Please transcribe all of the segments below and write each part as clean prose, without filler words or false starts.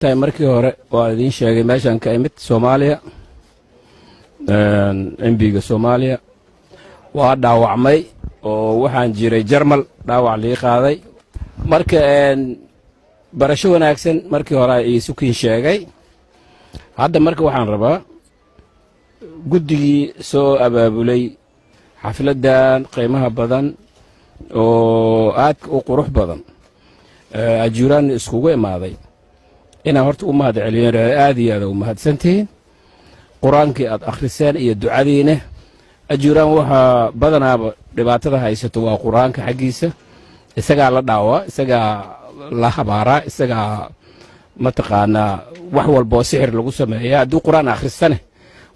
markii hore waa idin sheegay meeshan ka imid Soomaaliya MBga Soomaaliya waa dhaawacmay oo waxaan jiray Jarmal dhaawac lii qaaday marka barasho wanaagsan markii hore ay suukin sheegay hadda marka waxaan rabaa guddigii soo abaabulay xafladan qiimaha badan oo aad u qurux badan ajuuraan iskugu imaaday ina horta u mahad celiyeen aad iyo aad u mahadsantiin quraankii aad akhriseen iyo ducadiina ajuuraan waxa badanaaba dhibaatada haysato waa quraanka xaqiisa isaga la dhaawa isaga la habaara isaga mataqaana wax walba sixir lagu sameeyaa haddii quraan akhristane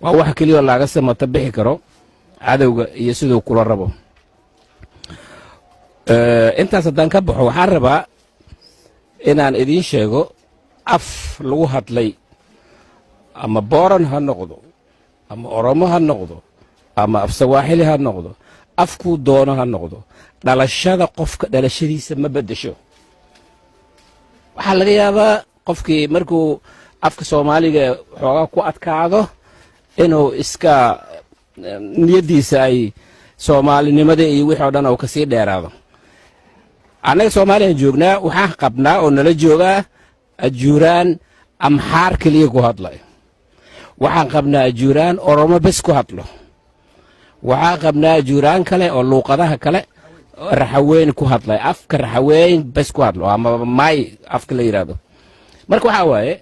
waa wax kaliya laga samata bixi karo cadawga iyo sidoo kula rabo intaas haddaan ka baxo waxaan rabaa inaan idiin sheego af lagu hadlay ama booran ha noqdo ama oromo ha noqdo ama af sawaaxili ha noqdo afku doono ha noqdo dhalashada qofka dhalashadiisa ma bedesho waxa laga yaabaa qofkii markuu afka Soomaaliga xoogaa ku adkaado inuu iska niyadiisa ay Soomaalinimada iyo wixii oo dhan oo ka sii dheeraado anaga Soomaaliya joognaa waxaan qabnaa oo nala joogaa ajuuraan amxaar kaliya ku hadlay waxaan qabnaa ajuuraan oromo bas ku hadlo waxaan qabnaa ajuuraan kale oo luuqadaha kale raxaweyn ku hadlay afka raxaweyn bas ku hadlo ama may afka la yiraahdo marka waxa waaye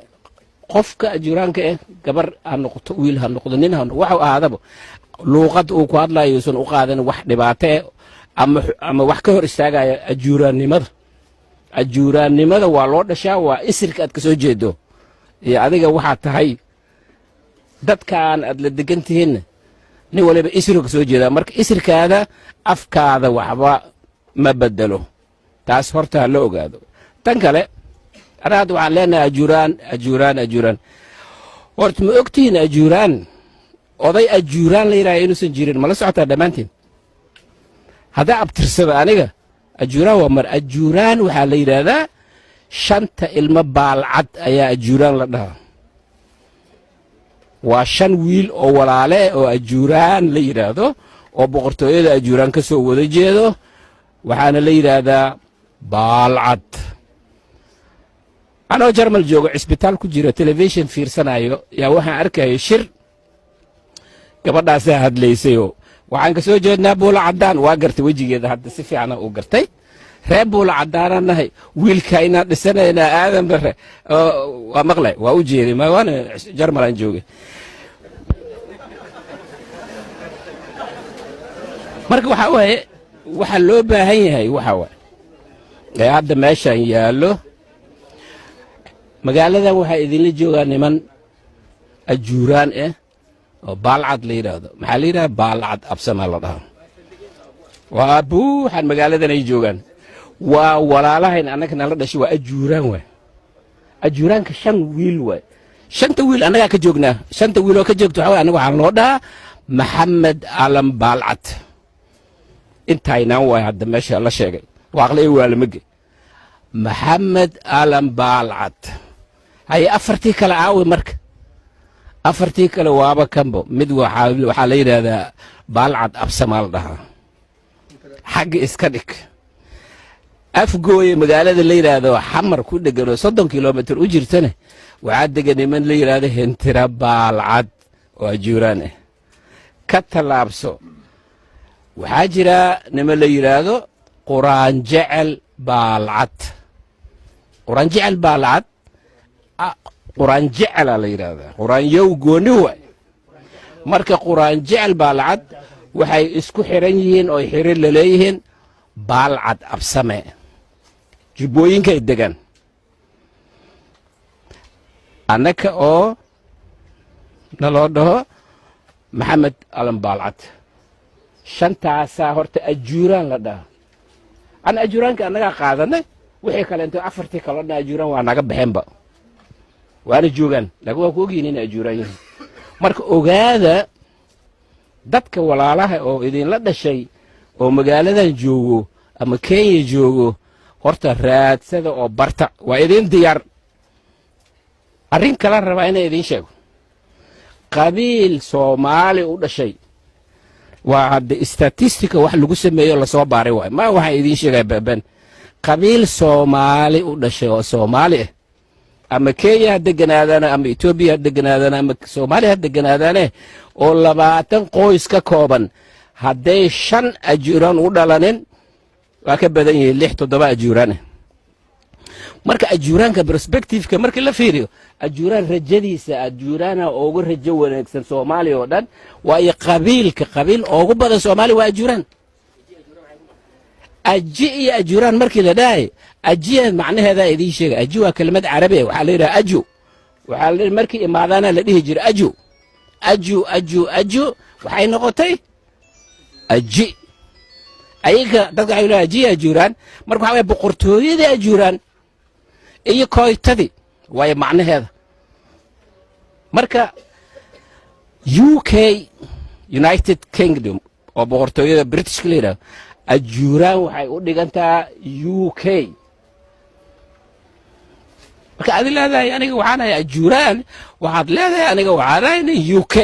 qofka ajuuraanka gabar aan noqoto wiil ha noqdo nin ha waxa aadaba luuqad uu ku hadlayo san u qaadan wax dhibaato ama wax ka hor istaagaya ajuuraannimada waa loo dhashaa waa isirka aad ka soo jeedo iyo adiga waxa tahay dadkaan aad la degantihiin nin waliba isirka ka soo jeeda marka isirkaada afkaada waxba ma bedelo taas horta la ogaado tan kale araad waxaan leenahay ajuuraan horta ma ogtiin ajuuraan oday ajuuraan la yiraahdo inuusan jirin ma la socotaa dhammaantiin هذا أبترسب أنيقة أجوران ومر أجوران وحالي هذا شنت المبال عد أيا أجوران لدها وشن ويل أول عليه أو أجوران لي هذا أو بقرتوي أجوران كسو وذجيده وحنا لي هذا بالعد أنا جرمل جوجو إسبيتال كجيرة تلفزيون في سنايو يا وحنا أركي شر قبل ساعد ليسيو waxaan ka soo jeednaa buula cadaan waa gartay wajigeeda hadda si fiican u gartay reer buula cadaan nahay wiilka ina dhisanayna aadan bare waa maqlay waa u jeeday ma waan Jarmalan joogay marka waxa loo baahan yahay waxa waa hadda meeshan yaalo magaalada waxa idin jooga niman ajuuraan بالعد ليرادو maxaa leeyahay balcad absama la dhaho waa buuxan magaaladan ay joogan waa walaalahayn anaga nala dhashay waa ajuuraanka shan wiil way shanta wiil anaga ka joognaa shanta wiil oo ka joogto waxa anaga waxaan loo dhahaa maxamed alam balcad intayna way hadda meesha la sheegay waaqlay waa lamage maxamed alam balcad hay afartii kala aawe marka afartii kale waaba kambo mid waxa la yiraahdaa balcad absamaal dhaha xaq iska dhig afgooye magaalada la yiraahdo xamar ku dhagano 30 kilomitir u jirtana waxa degan niman la yiraahdo hentira balcad oo ajuuraan ka talaabso waxa jira niman la yiraahdo quraan jecel balcad قرآن جعل على هذا قرآن يوجونه مركا قرآن جعل بالعد وحي اسكو حرنيين أو حرل لليهن بالعد أبسماء جبوين كيدجان أنك أو نلوده محمد علم بالعد شنتا ساهرت أجوران لده أنا أجوران كأنك قاعدنا وحي كلا أنتو أفرتي كلا أجوران وأنا جبهم بقى waana joogan lagu waa ku ogyihiin in ajuurayeen marka ogaada dadka walaalaha oo idin la dhashay oo magaaladan joogo ama Kenya joogo horta raadsada oo barta waa idin diyaar arrin kala rabaa inaan idiin sheego qabiil Soomaali u dhashay waa hadda statistika wax lagu sameeyo la soo baaray waay ma waxa idiin sheegay baaban qabiil Soomaali u dhashay oo Soomaali ah ama Kenya deganaadana ama Ethiopia deganaadana ama Soomaaliya deganaadana oo 20 qoys ka kooban hadday 5 ajuuraan u dhalanin waa ka badan yihiin 6-7 ajuuraan marka ajuuraanka perspective-ka markii la fiiriyo ajuuraan rajadiisa ajuuraana ugu rajo wanaagsan Soomaaliya oo dhan waa qabiil ugu badan Soomaaliya waa ajuuraan aji iyo ajuuraan markii la dhahay ajiya macnaheeda idin sheega aji waa kelmad carabi waxa la yiraahdaa aju waxa la markii imaadana la dhihi jiray aju waxay noqotay aji ayaga dadka ay leeyahay aji ajuuraan marka waxa way boqortooyada ajuuraan iyo kooytadii way macnaheeda marka UK United Kingdom oo boqortooyada British leeyahay ajuuraan waxay u dhigantaa UK marka aad leedahay aniga waxaan ahay ajuuraan waxaad leedahay aniga waxaan ahay UK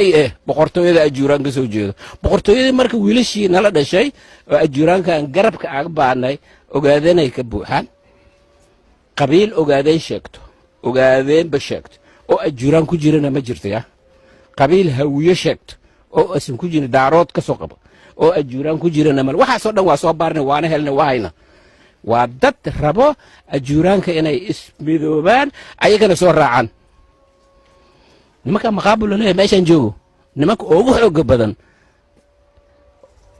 boqortooyada ajuuraan ka soo jeedo boqortooyada marka wiilashii nala dhashay oo ajuuraankan garabka ag baanay ogaadanay ka buuxaan qabiil ogaadeen sheegto ogaadeen ba sheegto oo ajuuraan ku jirana ma jirto ya qabiil hawiye sheegto oo asan ku jirin daarood ka soo qabo oo ajuuraan ku jirana mal waxa soo dhan waa soo baarnay waana helnay waayna waa dad rabo ajuuraanka inay ismidoobaan ayagana soo raacaan nimanka maqaabul leeyahay meeshan joogo nimanka ugu xoog badan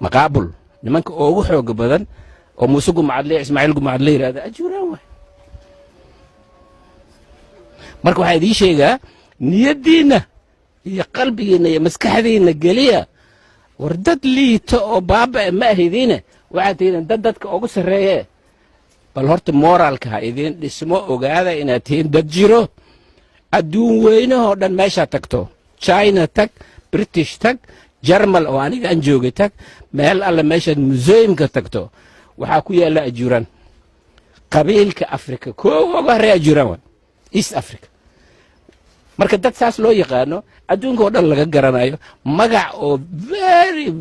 maqaabul nimanka ugu xoog badan oo musugu macadle Ismaaciil Gumaadle yiraahdo ajuuraan way marka waxa idin sheegaa niyadiina iyo qalbigiina iyo maskaxdiina galiya war dad liito oo baaba ma ahidina waxa tihiin dadka ugu sareeyay bal horta moralka idin dhismo ogaada inaad tihiin dad jiro adduun weynaha oo dhan meesha tagto China tag British tag German oo aniga aan joogay tag meel alla meesha museumka tagto waxa ku yaala ajuuraan qabiilka Afrika koow uga horeeya ajuuraan East Africa marka dad saas loo yaqaano adduunka oo dhan laga garanayo magac oo very